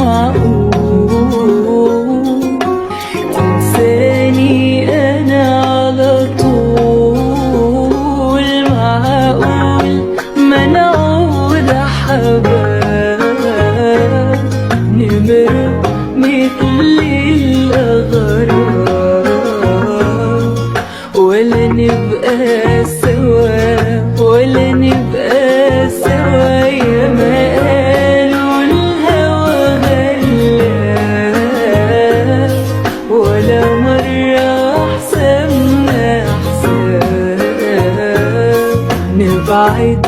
معقول تنساني أنا على طول؟ معقول ما نعود حباب نمر مثل الأغراب، ولا نبقى سوا ولا نبقى سوا؟ يا ما قالوا الهوى غلاب، ولا مرة حسبنا حساب نبعد